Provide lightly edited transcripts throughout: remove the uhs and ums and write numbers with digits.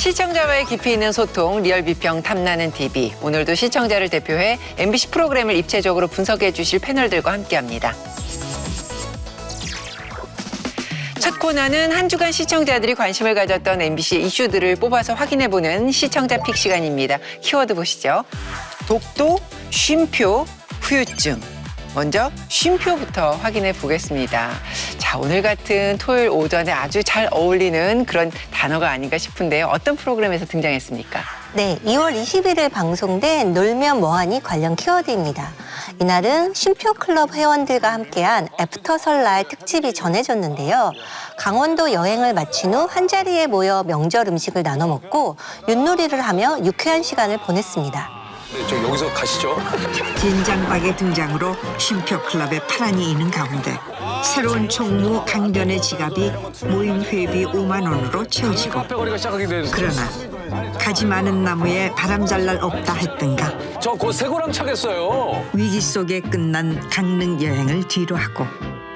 시청자와의 깊이 있는 소통, 리얼 비평 탐나는 TV. 오늘도 시청자를 대표해 MBC 프로그램을 입체적으로 분석해 주실 패널들과 함께합니다. 첫 코너는 한 주간 시청자들이 관심을 가졌던 MBC 이슈들을 뽑아서 확인해보는 시청자 픽 시간입니다. 키워드 보시죠. 독도, 쉼표, 후유증. 먼저 쉼표부터 확인해 보겠습니다. 자, 오늘 같은 토요일 오전에 아주 잘 어울리는 그런 단어가 아닌가 싶은데요. 어떤 프로그램에서 등장했습니까? 네, 2월 21일 방송된 놀면 뭐하니 관련 키워드입니다. 이날은 쉼표 클럽 회원들과 함께한 애프터 설날 특집이 전해졌는데요. 강원도 여행을 마친 후 한자리에 모여 명절 음식을 나눠 먹고 윷놀이를 하며 유쾌한 시간을 보냈습니다. 네, 저 여기서 가시죠. 진장박의 등장으로 쉼표 클럽에 파란이 있는 가운데 새로운 총무 강변의 지갑이 모임 회비 5만 원으로 채워지고 카페거리가 시작하게 되는. 그러나 가지 많은 나무에 바람 잘 날 없다 했던가 저 곧 새고랑 차겠어요. 위기 속에 끝난 강릉 여행을 뒤로하고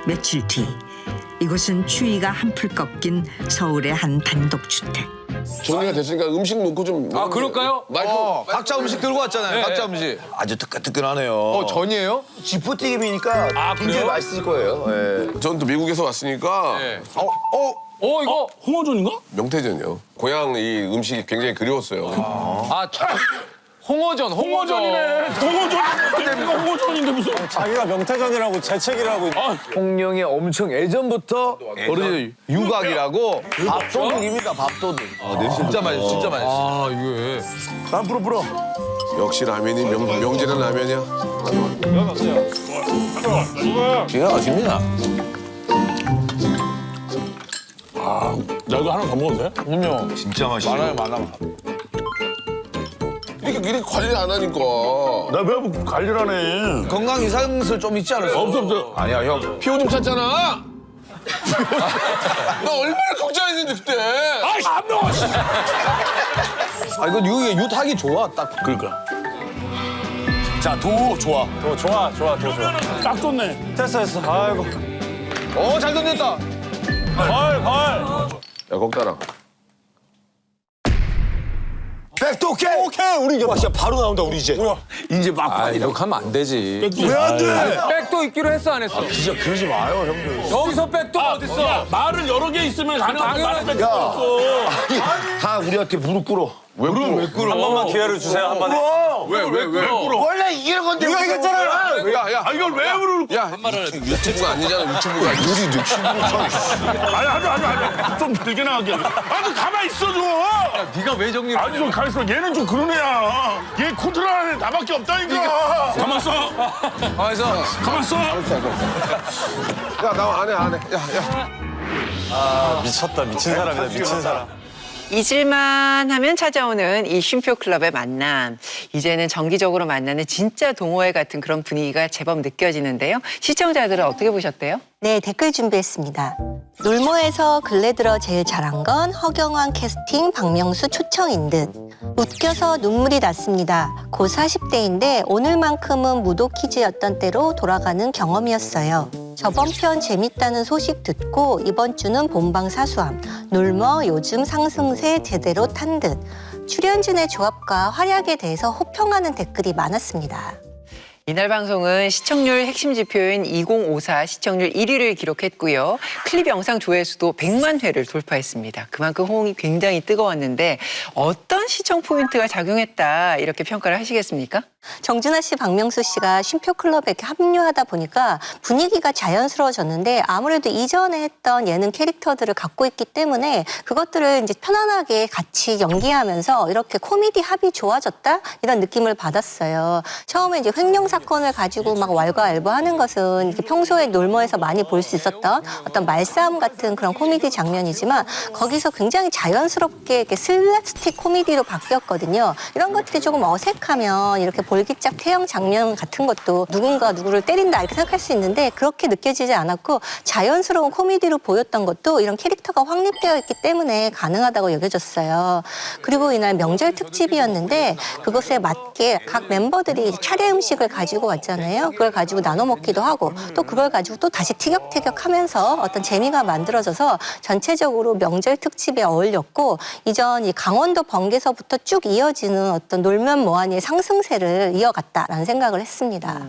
며칠 뒤 이곳은 추위가 한풀 꺾인 서울의 한 단독주택. 정리가 됐으니까 음식 놓고 좀. 아, 그럴까요? 마이크. 각자 음식 들고 왔잖아요. 네. 각자 음식. 아주 뜨끈뜨끈하네요. 전이에요? 지포튀김이니까 아, 굉장히 그래요? 맛있을 거예요. 예. 전 또 미국에서 왔으니까. 네. 어, 이거 홍어전인가? 명태전이요. 고향 이 음식이 굉장히 그리웠어요. 홍어전. 홍어전인데 무슨. 자기가 명태전이라고 재채기라고. 홍룡이 엄청 예전부터 어른이 유곽이라고 밥도둑입니다, 밥도둑. 진짜 맛있어, 진짜 맛있어. 아, 이게. 난 불어. 역시 라면이 명제는 라면이야. 기가 막힙니다. 나 이거 하나 더 먹어도 돼? 그럼요. 진짜 맛있어요. 많아. 이렇게 관리 안 하니까. 나왜 뭐 관리를 하네. 건강 이상술 좀 있지 않았어? 없어. 아니야, 형. 피오 좀 찼잖아. 나 얼마나 걱정했는데 그때. 아이씨 안 먹어. 아, 이건 유하기 좋아, 딱. 그러니까. 자, 도 좋아. 좋아. 딱 좋네. 됐어. 아이고. 잘 던졌다. 걸. 야, 걱다라. 백도 오케이. 우리 이제 진짜 바로 나온다, 우리 이제. 이제 막. 아, 이렇게 하면 안 되지. 왜 안 돼? 백도 있기로 했어, 안 했어? 진짜 그러지 마요, 형들. 여기서 백도 어딨어? 말을 여러 개 있으면 당연하지. 말을 없어. 다 우리한테 무릎 꿇어. 왜 꿇어? 한 번만 기회를 주세요. 한 번에. 왜 꿇어? 원래 이기는 건데. 네가 이겼잖아. 야. 이걸 왜 물을? 야, 유튜브가 아니잖아, 유튜브가. 우리 유튜브로 쳐. 아니. 좀 들게 나가게. 아니 가만 있어 좀. 네가 왜 정리를 아니 좀 가만 있어. 얘는 좀 그런 애야. 얘 컨트롤하는 애 나밖에 없다니까. 가만 있어. 가만 있어. 야, 나 안 해. 야. 미쳤다. 미친 사람이다. 미친 사람. 잊을만 하면 찾아오는 이 쉼표 클럽의 만남. 이제는 정기적으로 만나는 진짜 동호회 같은 그런 분위기가 제법 느껴지는데요. 시청자들은 어떻게 보셨대요? 네, 댓글 준비했습니다. 놀모에서 근래 들어 제일 잘한 건 허경환 캐스팅 박명수 초청인 듯. 웃겨서 눈물이 났습니다. 곧 40대인데 오늘만큼은 무도 퀴즈였던 때로 돌아가는 경험이었어요. 저번 편 재밌다는 소식 듣고 이번 주는 본방 사수함. 놀모 요즘 상승세 제대로 탄 듯. 출연진의 조합과 활약에 대해서 호평하는 댓글이 많았습니다. 이날 방송은 시청률 핵심 지표인 2054 시청률 1위를 기록했고요. 클립 영상 조회수도 100만 회를 돌파했습니다. 그만큼 호응이 굉장히 뜨거웠는데 어떤 시청 포인트가 작용했다 이렇게 평가를 하시겠습니까? 정준하 씨, 박명수 씨가 쉼표 클럽에 이렇게 합류하다 보니까 분위기가 자연스러워졌는데 아무래도 이전에 했던 예능 캐릭터들을 갖고 있기 때문에 그것들을 이제 편안하게 같이 연기하면서 이렇게 코미디 합이 좋아졌다 이런 느낌을 받았어요. 처음에 이제 횡령 사건을 가지고 막 왈가왈부하는 것은 이렇게 평소에 놀모에서 많이 볼 수 있었던 어떤 말싸움 같은 그런 코미디 장면이지만 거기서 굉장히 자연스럽게 이렇게 슬랩스틱 코미디로 바뀌었거든요. 이런 것들이 조금 어색하면 이렇게 볼기짝 태형 장면 같은 것도 누군가 누구를 때린다 이렇게 생각할 수 있는데 그렇게 느껴지지 않았고 자연스러운 코미디로 보였던 것도 이런 캐릭터가 확립되어 있기 때문에 가능하다고 여겨졌어요. 그리고 이날 명절 특집이었는데 그것에 맞게 각 멤버들이 차례 음식을 가지고 가지고 왔잖아요. 그걸 가지고 나눠 먹기도 하고 또 그걸 가지고 또 다시 티격태격하면서 어떤 재미가 만들어져서 전체적으로 명절 특집에 어울렸고 이전 이 강원도 번개서부터 쭉 이어지는 어떤 놀면 뭐하니의 상승세를 이어갔다라는 생각을 했습니다.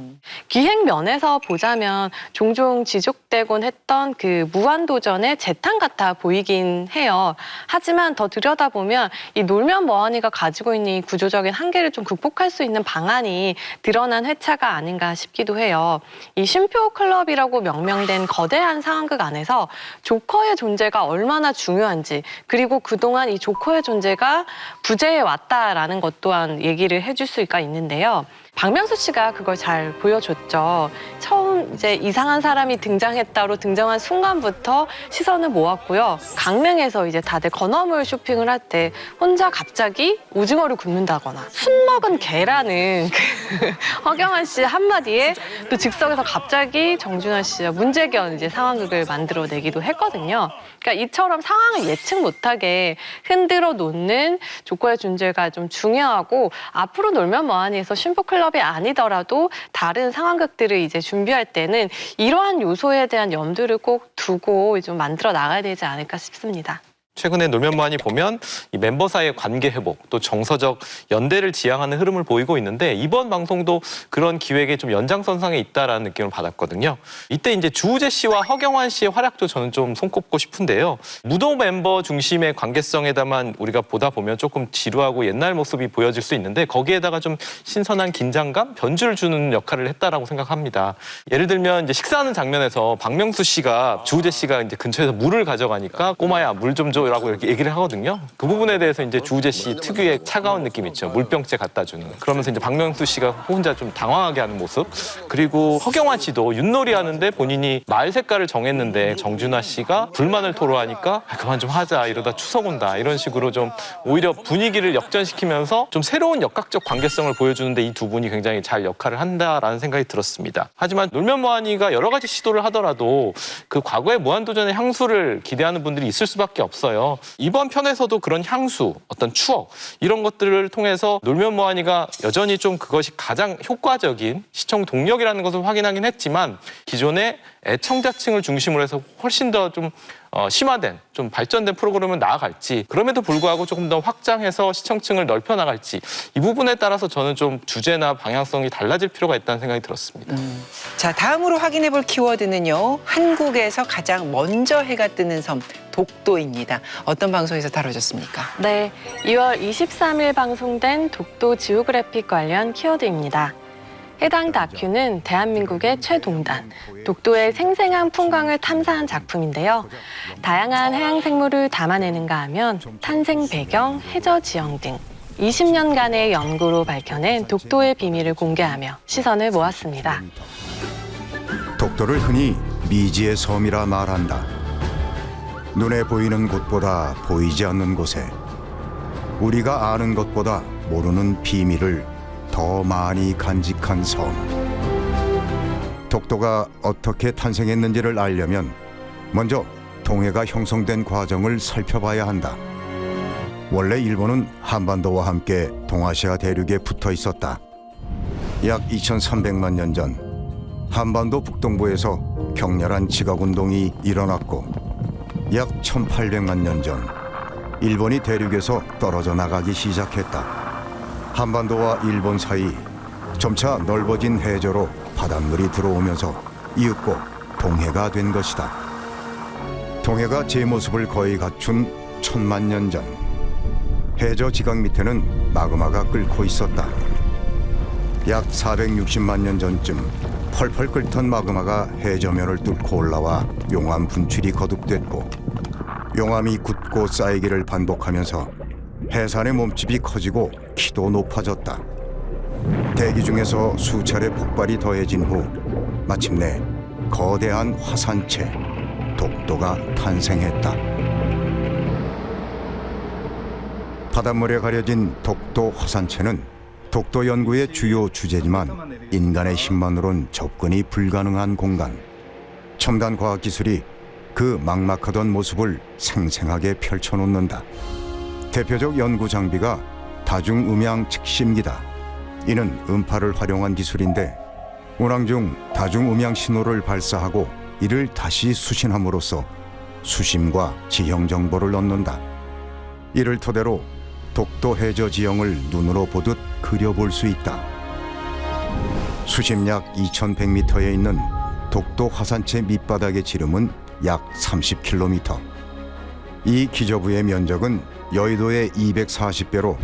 기획 면에서 보자면 종종 지속되곤 했던 그 무한도전의 재탕 같아 보이긴 해요. 하지만 더 들여다보면 이 놀면 뭐하니가 가지고 있는 이 구조적인 한계를 좀 극복할 수 있는 방안이 드러난 회차가 아닌가 싶기도 해요. 이 쉼표 클럽이라고 명명된 거대한 상황극 안에서 조커의 존재가 얼마나 중요한지 그리고 그동안 이 조커의 존재가 부재해 왔다라는 것 또한 얘기를 해줄 수가 있는데요. 박명수 씨가 그걸 잘 보여줬죠. 처음 이제 이상한 사람이 등장했다로 등장한 순간부터 시선을 모았고요. 강릉에서 이제 다들 건어물 쇼핑을 할 때 혼자 갑자기 오징어를 굽는다거나 순 먹은 개라는 그 허경환 씨 한마디에 또 즉석에서 갑자기 정준하 씨와 문제견 이제 상황극을 만들어내기도 했거든요. 그러니까 이처럼 상황을 예측 못하게 흔들어 놓는 조커의 존재가 좀 중요하고 앞으로 놀면 뭐하니에서 쉼표클럽이 아니더라도 다른 상황극들을 이제 준비할 때는 이러한 요소에 대한 염두를 꼭 두고 좀 만들어 나가야 되지 않을까 싶습니다. 최근에 놀면 뭐하니 보면 이 멤버 사이의 관계 회복 또 정서적 연대를 지향하는 흐름을 보이고 있는데 이번 방송도 그런 기획의 좀 연장선상에 있다라는 느낌을 받았거든요. 이때 이제 주우재 씨와 허경환 씨의 활약도 저는 좀 손꼽고 싶은데요. 무도 멤버 중심의 관계성에다만 우리가 보다 보면 조금 지루하고 옛날 모습이 보여질 수 있는데 거기에다가 좀 신선한 긴장감, 변주를 주는 역할을 했다라고 생각합니다. 예를 들면 이제 식사하는 장면에서 박명수 씨가 주우재 씨가 이제 근처에서 물을 가져가니까 꼬마야 물 좀 줘. 라고 이렇게 얘기를 하거든요. 그 부분에 대해서 이제 주우재 씨 특유의 차가운 느낌 있죠. 물병째 갖다 주는. 그러면서 이제 박명수 씨가 혼자 좀 당황하게 하는 모습. 그리고 허경환 씨도 윷놀이 하는데 본인이 말 색깔을 정했는데 정준하 씨가 불만을 토로하니까 그만 좀 하자 이러다 추석 온다 이런 식으로 좀 오히려 분위기를 역전시키면서 좀 새로운 역학적 관계성을 보여주는데 이 두 분이 굉장히 잘 역할을 한다라는 생각이 들었습니다. 하지만 놀면 뭐하니가 여러 가지 시도를 하더라도 그 과거의 무한도전의 향수를 기대하는 분들이 있을 수밖에 없어요. 이번 편에서도 그런 향수, 어떤 추억 이런 것들을 통해서 놀면 뭐하니가 여전히 좀 그것이 가장 효과적인 시청 동력이라는 것을 확인하긴 했지만 기존의 애청자층을 중심으로 해서 훨씬 더 좀 심화된, 좀 발전된 프로그램을 나아갈지 그럼에도 불구하고 조금 더 확장해서 시청층을 넓혀 나갈지 이 부분에 따라서 저는 좀 주제나 방향성이 달라질 필요가 있다는 생각이 들었습니다. 자, 다음으로 확인해 볼 키워드는요. 한국에서 가장 먼저 해가 뜨는 섬 독도입니다. 어떤 방송에서 다뤄졌습니까? 네, 2월 23일 방송된 독도 지오그래픽 관련 키워드입니다. 해당 다큐는 대한민국의 최동단, 독도의 생생한 풍광을 탐사한 작품인데요. 다양한 해양 생물을 담아내는가 하면 탄생 배경, 해저 지형 등 20년간의 연구로 밝혀낸 독도의 비밀을 공개하며 시선을 모았습니다. 독도를 흔히 미지의 섬이라 말한다. 눈에 보이는 곳보다 보이지 않는 곳에 우리가 아는 것보다 모르는 비밀을 더 많이 간직한 섬. 독도가 어떻게 탄생했는지를 알려면 먼저 동해가 형성된 과정을 살펴봐야 한다. 원래 일본은 한반도와 함께 동아시아 대륙에 붙어 있었다. 약 2300만 년 전 한반도 북동부에서 격렬한 지각운동이 일어났고 약 1800만 년 전 일본이 대륙에서 떨어져 나가기 시작했다. 한반도와 일본 사이 점차 넓어진 해저로 바닷물이 들어오면서 이윽고 동해가 된 것이다. 동해가 제 모습을 거의 갖춘 1000만 년 전 해저 지각 밑에는 마그마가 끓고 있었다. 약 460만 년 전쯤 펄펄 끓던 마그마가 해저면을 뚫고 올라와 용암 분출이 거듭됐고 용암이 굳고 쌓이기를 반복하면서 해산의 몸집이 커지고 키도 높아졌다. 대기 중에서 수차례 폭발이 더해진 후 마침내 거대한 화산체 독도가 탄생했다. 바닷물에 가려진 독도 화산체는 독도 연구의 주요 주제지만 인간의 힘만으론 접근이 불가능한 공간. 첨단 과학기술이 그 막막하던 모습을 생생하게 펼쳐놓는다. 대표적 연구 장비가 다중음향 측심기다. 이는 음파를 활용한 기술인데 운항 중 다중음향 신호를 발사하고 이를 다시 수신함으로써 수심과 지형 정보를 얻는다. 이를 토대로 독도 해저 지형을 눈으로 보듯 그려볼 수 있다. 수심 약 2,100m에 있는 독도 화산체 밑바닥의 지름은 약 30km. 이 기저부의 면적은 여의도의 240배로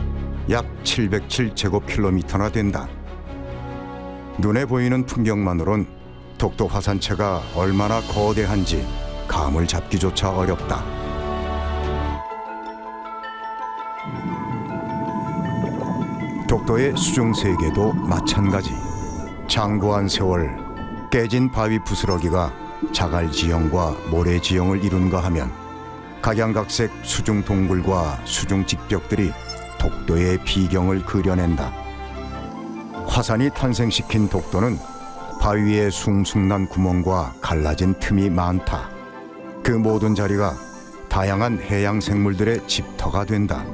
약 707제곱킬로미터나 된다. 눈에 보이는 풍경만으론 독도 화산체가 얼마나 거대한지 감을 잡기조차 어렵다. 독도의 수중 세계도 마찬가지. 장구한 세월, 깨진 바위 부스러기가 자갈 지형과 모래 지형을 이룬가 하면 각양각색 수중 동굴과 수중 직벽들이 독도의 비경을 그려낸다. 화산이 탄생시킨 독도는 바위의 숭숭난 구멍과 갈라진 틈이 많다. 그 모든 자리가 다양한 해양 생물들의 집터가 된다.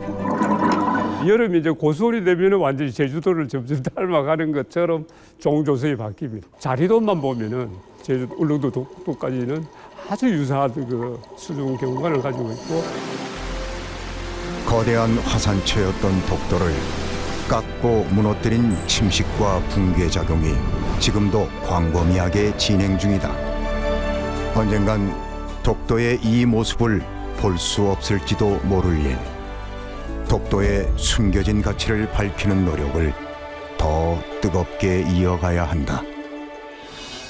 여름이 이제 고수월이 되면 완전히 제주도를 점점 닮아가는 것처럼 종조석이 바뀝니다. 자리도만 보면은 제주 울릉도 독도까지는 아주 유사한 그 수중 경관을 가지고 있고, 거대한 화산체였던 독도를 깎고 무너뜨린 침식과 붕괴 작용이 지금도 광범위하게 진행 중이다. 언젠간 독도의 이 모습을 볼 수 없을지도 모를 일. 독도의 숨겨진 가치를 밝히는 노력을 더 뜨겁게 이어가야 한다.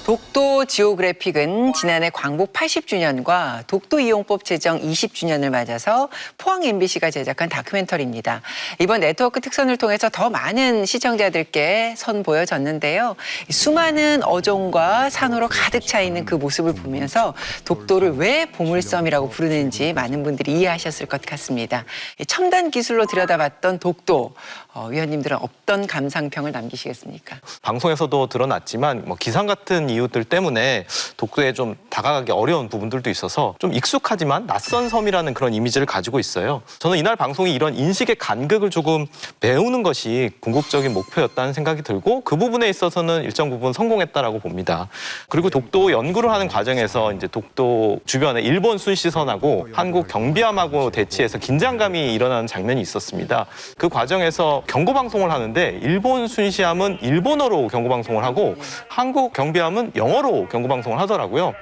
독도 지오그래픽은 지난해 광복 80주년과 독도 이용법 제정 20주년을 맞아서 포항 MBC가 제작한 다큐멘터리입니다. 이번 네트워크 특선을 통해서 더 많은 시청자들께 선보여졌는데요. 수많은 어종과 산호로 가득 차 있는 그 모습을 보면서 독도를 왜 보물섬이라고 부르는지 많은 분들이 이해하셨을 것 같습니다. 첨단 기술로 들여다봤던 독도, 위원님들은 어떤 감상평을 남기시겠습니까? 방송에서도 드러났지만 기상 같은 이유들 때문에 독도에 좀 다가가기 어려운 부분들도 있어서 좀 익숙하지만 낯선 섬이라는 그런 이미지를 가지고 있어요. 저는 이날 방송이 이런 인식의 간극을 조금 메우는 것이 궁극적인 목표였다는 생각이 들고, 그 부분에 있어서는 일정 부분 성공했다라고 봅니다. 그리고 독도 연구를 하는 과정에서 이제 독도 주변에 일본 순시선하고 한국 경비함하고 대치해서 긴장감이 일어나는 장면이 있었습니다. 그 과정에서 경고 방송을 하는데 일본 순시함은 일본어로 경고 방송을 하고 한국 경비함은 영어로 경고 방송을 하더라고요.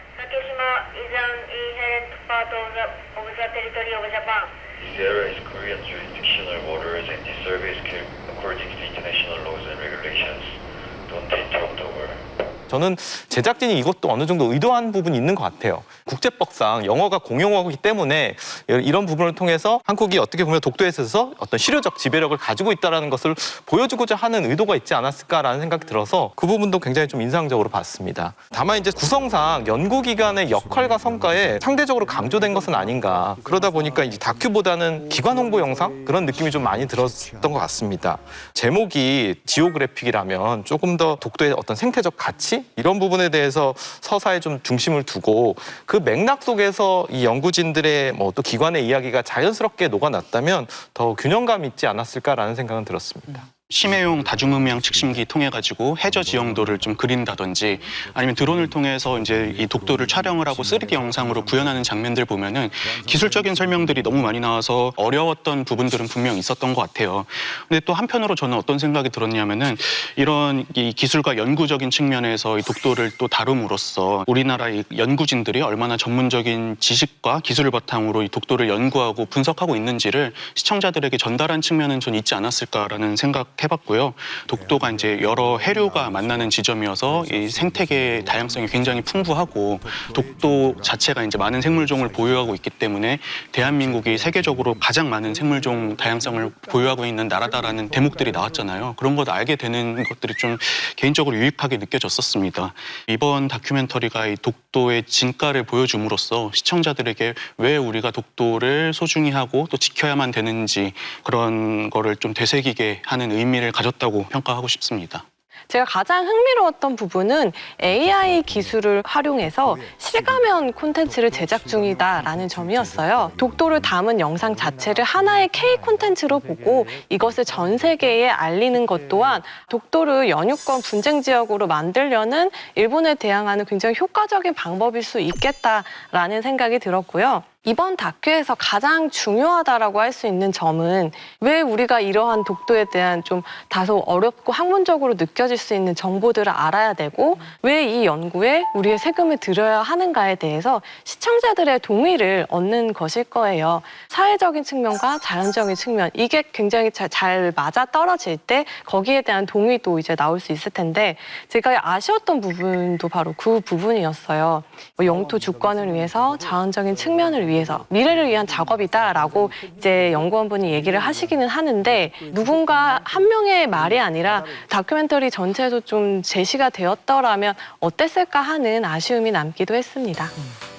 저는 제작진이 이것도 어느 정도 의도한 부분이 있는 것 같아요. 국제법상 영어가 공용어이기 때문에 이런 부분을 통해서 한국이 어떻게 보면 독도에 있어서 어떤 실효적 지배력을 가지고 있다는 것을 보여주고자 하는 의도가 있지 않았을까라는 생각이 들어서 그 부분도 굉장히 좀 인상적으로 봤습니다. 다만 이제 구성상 연구기관의 역할과 성과에 상대적으로 강조된 것은 아닌가. 그러다 보니까 이제 다큐보다는 기관 홍보 영상? 그런 느낌이 좀 많이 들었던 것 같습니다. 제목이 지오그래픽이라면 조금 더 독도의 어떤 생태적 가치? 이런 부분에 대해서 서사에 좀 중심을 두고 그 맥락 속에서 이 연구진들의 또 기관의 이야기가 자연스럽게 녹아났다면 더 균형감 있지 않았을까라는 생각은 들었습니다. 심해용 다중음향 측심기 통해 가지고 해저 지형도를 좀 그린다든지 아니면 드론을 통해서 이제 이 독도를 촬영을 하고 3D 영상으로 구현하는 장면들 보면은 기술적인 설명들이 너무 많이 나와서 어려웠던 부분들은 분명 있었던 것 같아요. 근데 또 한편으로 저는 어떤 생각이 들었냐면은 이런 이 기술과 연구적인 측면에서 이 독도를 또 다룸으로써 우리나라의 연구진들이 얼마나 전문적인 지식과 기술을 바탕으로 이 독도를 연구하고 분석하고 있는지를 시청자들에게 전달한 측면은 좀 있지 않았을까라는 생각 해봤고요. 독도가 이제 여러 해류가 만나는 지점이어서 이 생태계의 다양성이 굉장히 풍부하고 독도 자체가 이제 많은 생물종을 보유하고 있기 때문에 대한민국이 세계적으로 가장 많은 생물종 다양성을 보유하고 있는 나라다라는 대목들이 나왔잖아요. 그런 것 알게 되는 것들이 좀 개인적으로 유익하게 느껴졌었습니다. 이번 다큐멘터리가 이 독도의 진가를 보여줌으로써 시청자들에게 왜 우리가 독도를 소중히 하고 또 지켜야만 되는지 그런 거를 좀 되새기게 하는 의미를 가졌다고 평가하고 싶습니다. 제가 가장 흥미로웠던 부분은 AI 기술을 활용해서 실가면 콘텐츠를 제작 중이다라는 점이었어요. 독도를 담은 영상 자체를 하나의 K 콘텐츠로 보고 이것을 전 세계에 알리는 것 또한 독도를 영유권 분쟁 지역으로 만들려는 일본에 대항하는 굉장히 효과적인 방법일 수 있겠다라는 생각이 들었고요. 이번 다큐에서 가장 중요하다라고 할 수 있는 점은 왜 우리가 이러한 독도에 대한 좀 다소 어렵고 학문적으로 느껴질 수 있는 정보들을 알아야 되고 왜 이 연구에 우리의 세금을 들여야 하는가에 대해서 시청자들의 동의를 얻는 것일 거예요. 사회적인 측면과 자연적인 측면 이게 굉장히 잘 맞아 떨어질 때 거기에 대한 동의도 이제 나올 수 있을 텐데 제가 아쉬웠던 부분도 바로 그 부분이었어요. 영토 주권을 위해서 자원적인 측면을 위해서 미래를 위한 작업이다라고 이제 연구원분이 얘기를 하시기는 하는데 누군가 한 명의 말이 아니라 다큐멘터리 전체에서 좀 제시가 되었더라면 어땠을까 하는 아쉬움이 남기도 했습니다.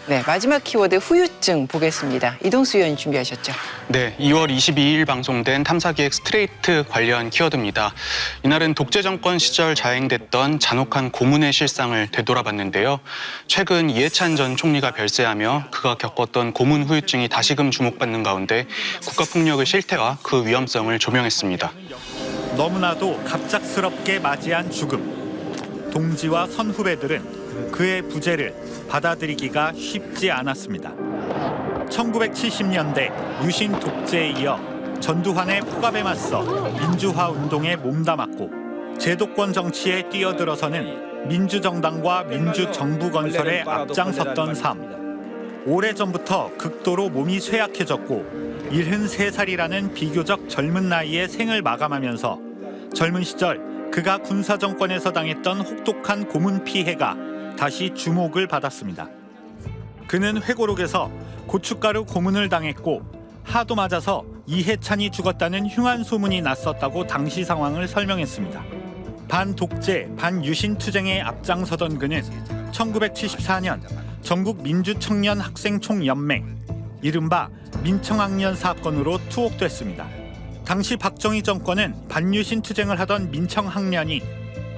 네, 마지막 키워드 후유증 보겠습니다. 이동수 의원이 준비하셨죠? 네, 2월 22일 방송된 탐사기획 스트레이트 관련 키워드입니다. 이날은 독재 정권 시절 자행됐던 잔혹한 고문의 실상을 되돌아봤는데요. 최근 이해찬 전 총리가 별세하며 그가 겪었던 고문 후유증이 다시금 주목받는 가운데 국가폭력의 실태와 그 위험성을 조명했습니다. 너무나도 갑작스럽게 맞이한 죽음. 동지와 선후배들은 그의 부재를 받아들이기가 쉽지 않았습니다. 1970년대 유신 독재에 이어 전두환의 폭압에 맞서 민주화 운동에 몸담았고 제도권 정치에 뛰어들어서는 민주정당과 민주정부 건설에 앞장섰던 삶. 오래전부터 극도로 몸이 쇠약해졌고 73살이라는 비교적 젊은 나이에 생을 마감하면서 젊은 시절 그가 군사정권에서 당했던 혹독한 고문 피해가 다시 주목을 받았습니다. 그는 회고록에서 고춧가루 고문을 당했고 하도 맞아서 이해찬이 죽었다는 흉한 소문이 났었다고 당시 상황을 설명했습니다. 반독재, 반유신 투쟁에 앞장서던 그는 1974년 전국 민주청년 학생총연맹, 이른바 민청학년 사건으로 투옥됐습니다. 당시 박정희 정권은 반유신 투쟁을 하던 민청학년이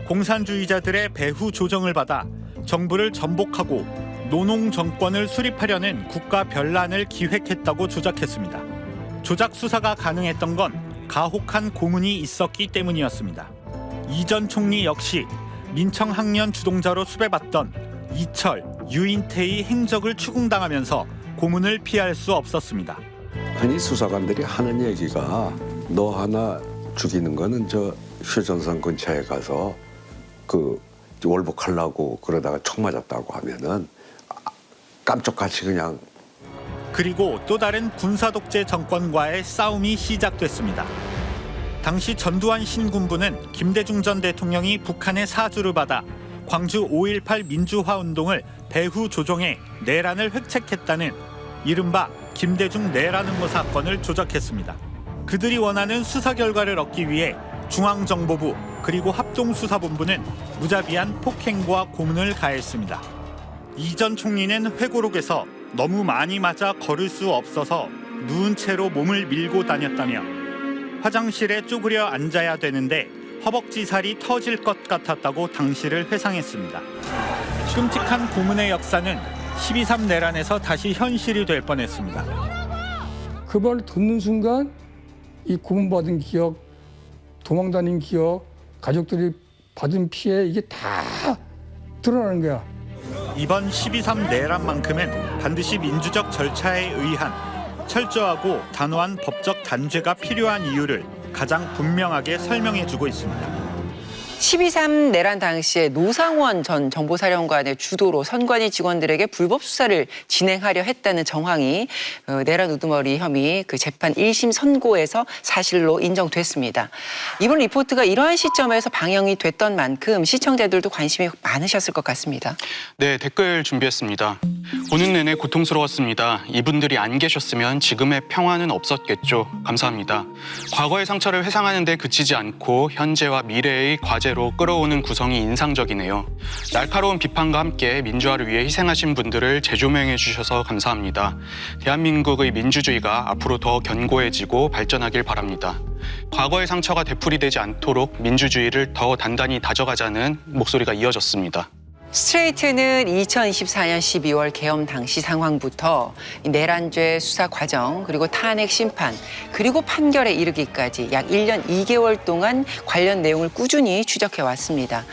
공산주의자들의 배후 조정을 받아 정부를 전복하고 노농 정권을 수립하려는 국가 변란을 기획했다고 조작했습니다. 조작 수사가 가능했던 건 가혹한 고문이 있었기 때문이었습니다. 이 전 총리 역시 민청학년 주동자로 수배받던 이철, 유인태의 행적을 추궁당하면서 고문을 피할 수 없었습니다. 흔히 수사관들이 하는 얘기가 너 하나 죽이는 거는 저 휴전선 근처에 가서 그 월북하려고 그러다가 총 맞았다고 하면은 깜짝같이 그냥. 그리고 또 다른 군사독재 정권과의 싸움이 시작됐습니다. 당시 전두환 신군부는 김대중 전 대통령이 북한의 사주를 받아 광주 5.18 민주화 운동을 배후 조종해 내란을 획책했다는 이른바 김대중 내란 음모 사건을 조작했습니다. 그들이 원하는 수사 결과를 얻기 위해 중앙정보부 그리고 합동수사본부는 무자비한 폭행과 고문을 가했습니다. 이 전 총리는 회고록에서 너무 많이 맞아 걸을 수 없어서 누운 채로 몸을 밀고 다녔다며 화장실에 쪼그려 앉아야 되는데 허벅지 살이 터질 것 같았다고 당시를 회상했습니다. 끔찍한 고문의 역사는 12.3 내란에서 다시 현실이 될 뻔했습니다. 그 말을 듣는 순간 이 고문받은 기억, 도망다닌 기억, 가족들이 받은 피해 이게 다 드러나는 거야. 이번 12.3 내란만큼은 반드시 민주적 절차에 의한 철저하고 단호한 법적 단죄가 필요한 이유를 가장 분명하게 설명해주고 있습니다. 12.3 내란 당시에 노상원 전 정보사령관의 주도로 선관위 직원들에게 불법 수사를 진행하려 했다는 정황이 내란 우두머리 혐의 그 재판 1심 선고에서 사실로 인정됐습니다. 이번 리포트가 이러한 시점에서 방영이 됐던 만큼 시청자들도 관심이 많으셨을 것 같습니다. 네, 댓글 준비했습니다. 보는 내내 고통스러웠습니다. 이분들이 안 계셨으면 지금의 평화는 없었겠죠. 감사합니다. 과거의 상처를 회상하는 데 그치지 않고 현재와 미래의 과제로 끌어오는 구성이 인상적이네요. 날카로운 비판과 함께 민주화를 위해 희생하신 분들을 재조명해 주셔서 감사합니다. 대한민국의 민주주의가 앞으로 더 견고해지고 발전하길 바랍니다. 과거의 상처가 되풀이되지 않도록 민주주의를 더 단단히 다져가자는 목소리가 이어졌습니다. 스트레이트는 2024년 12월 계엄 당시 상황부터 내란죄 수사 과정, 그리고 탄핵 심판, 그리고 판결에 이르기까지 약 1년 2개월 동안 관련 내용을 꾸준히 추적해 왔습니다.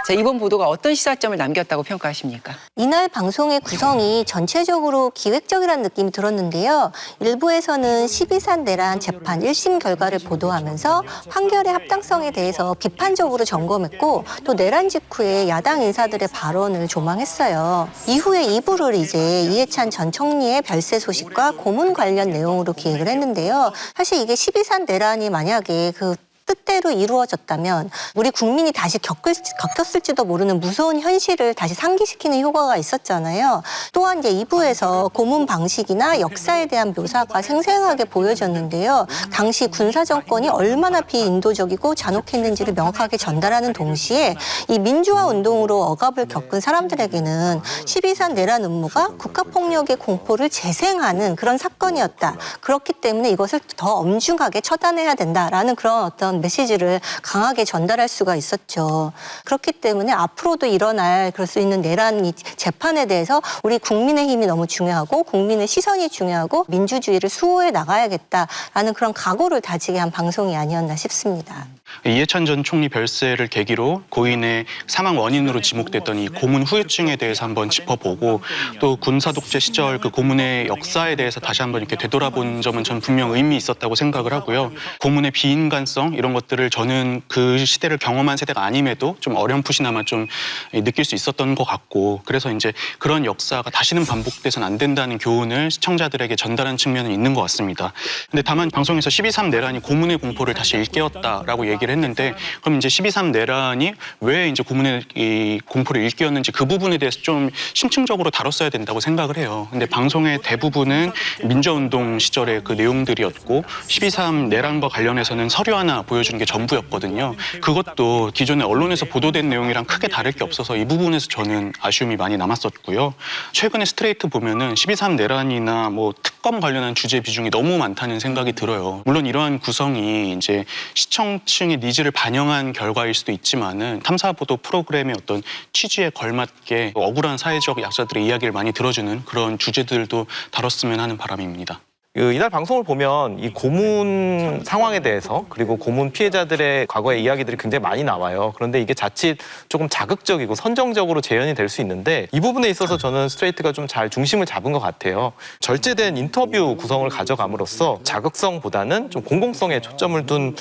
자, 이번 보도가 어떤 시사점을 남겼다고 평가하십니까? 이날 방송의 구성이 전체적으로 기획적이라는 느낌이 들었는데요. 일부에서는 12.3 내란 재판 1심 결과를 보도하면서 판결의 합당성에 대해서 비판적으로 점검했고, 또 내란 직후에 야당 인사들의 발언을 조망했어요. 이후에 2부를 이제 이해찬 전 청리의 별세 소식과 고문 관련 내용으로 기획을 했는데요. 사실 이게 12.3 내란이 만약에 그 뜻대로 이루어졌다면 우리 국민이 다시 겪었을지도 모르는 무서운 현실을 다시 상기시키는 효과가 있었잖아요. 또한 이제 2부에서 고문 방식이나 역사에 대한 묘사가 생생하게 보여졌는데요. 당시 군사 정권이 얼마나 비인도적이고 잔혹했는지를 명확하게 전달하는 동시에 이 민주화 운동으로 억압을 겪은 사람들에게는 12.3 내란 음모가 국가폭력의 공포를 재생하는 그런 사건이었다. 그렇기 때문에 이것을 더 엄중하게 처단해야 된다라는 그런 어떤 메시지를 강하게 전달할 수가 있었죠. 그렇기 때문에 앞으로도 일어날 그럴 수 있는 내란 재판에 대해서 우리 국민의 힘이 너무 중요하고 국민의 시선이 중요하고 민주주의를 수호해 나가야겠다라는 그런 각오를 다지게 한 방송이 아니었나 싶습니다. 이해찬 전 총리 별세를 계기로 고인의 사망 원인으로 지목됐던 이 고문 후유증에 대해서 한번 짚어보고, 또 군사 독재 시절 그 고문의 역사에 대해서 다시 한번 이렇게 되돌아본 점은 저는 분명 의미 있었다고 생각을 하고요. 고문의 비인간성 이런 것들을 저는 그 시대를 경험한 세대가 아님에도 좀 어렴풋이나마 좀 느낄 수 있었던 것 같고, 그래서 이제 그런 역사가 다시는 반복돼서는 안 된다는 교훈을 시청자들에게 전달한 측면은 있는 것 같습니다. 근데 다만 방송에서 12.3 내란이 고문의 공포를 다시 일깨웠다라고 얘기를 했는데, 그럼 이제 12.3 내란이 왜 이제 고문의 이 공포를 일깨웠는지 그 부분에 대해서 좀 심층적으로 다뤘어야 된다고 생각을 해요. 근데 방송의 대부분은 민주화운동 시절의 그 내용들이었고, 12.3 내란과 관련해서는 서류 하나 보여주는 게 전부였거든요. 그것도 기존의 언론에서 보도된 내용이랑 크게 다를 게 없어서 이 부분에서 저는 아쉬움이 많이 남았었고요. 최근에 스트레이트 보면은 12.3 내란이나 뭐 특검 관련한 주제 비중이 너무 많다는 생각이 들어요. 물론 이러한 구성이 이제 시청층의 니즈를 반영한 결과일 수도 있지만은 탐사보도 프로그램의 어떤 취지에 걸맞게 억울한 사회적 약자들의 이야기를 많이 들어주는 그런 주제들도 다뤘으면 하는 바람입니다. 이날 방송을 보면 이 고문 상황에 대해서, 그리고 고문 피해자들의 과거의 이야기들이 굉장히 많이 나와요. 그런데 이게 자칫 조금 자극적이고 선정적으로 재현이 될 수 있는데, 이 부분에 있어서 저는 스트레이트가 좀 잘 중심을 잡은 것 같아요. 절제된 인터뷰 구성을 가져감으로써 자극성보다는 좀 공공성에 초점을 둔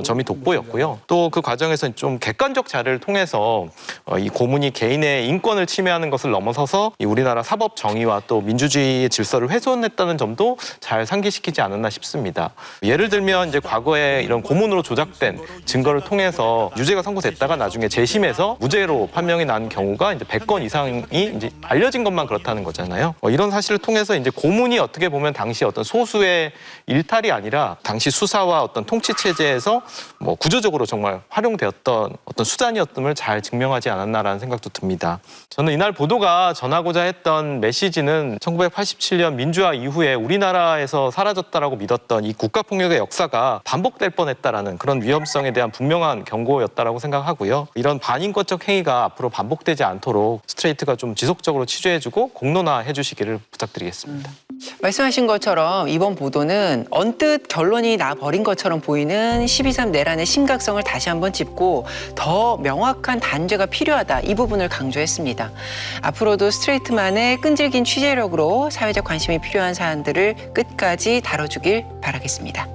점이 돋보였고요. 또 그 과정에서 좀 객관적 자료를 통해서 이 고문이 개인의 인권을 침해하는 것을 넘어서서 이 우리나라 사법 정의와 또 민주주의의 질서를 훼손했다는 점도 잘 상기시키지 않았나 싶습니다. 예를 들면 이제 과거에 이런 고문으로 조작된 증거를 통해서 유죄가 선고됐다가 나중에 재심에서 무죄로 판명이 난 경우가 이제 100건 이상이 이제 알려진 것만 그렇다는 거잖아요. 이런 사실을 통해서 이제 고문이 어떻게 보면 당시 어떤 소수의 일탈이 아니라 당시 수사와 어떤 통치 체제에서 뭐 구조적으로 정말 활용되었던 어떤 수단이었음을 잘 증명하지 않았나라는 생각도 듭니다. 저는 이날 보도가 전하고자 했던 메시지는 1987년 민주화 이후에 우리나라에서 사라졌다라고 믿었던 이 국가폭력의 역사가 반복될 뻔했다라는 그런 위험성에 대한 분명한 경고였다라고 생각하고요. 이런 반인권적 행위가 앞으로 반복되지 않도록 스트레이트가 좀 지속적으로 취재해주고 공론화해 주시기를 부탁드리겠습니다. 말씀하신 것처럼 이번 보도는 언뜻 결론이 나버린 것처럼 보이는 12.3 내란의 심각성을 다시 한번 짚고 더 명확한 단죄가 필요하다, 이 부분을 강조했습니다. 앞으로도 스트레이트만의 끈질긴 취재력으로 사회적 관심이 필요한 사안들을 끝까지 다뤄주길 바라겠습니다.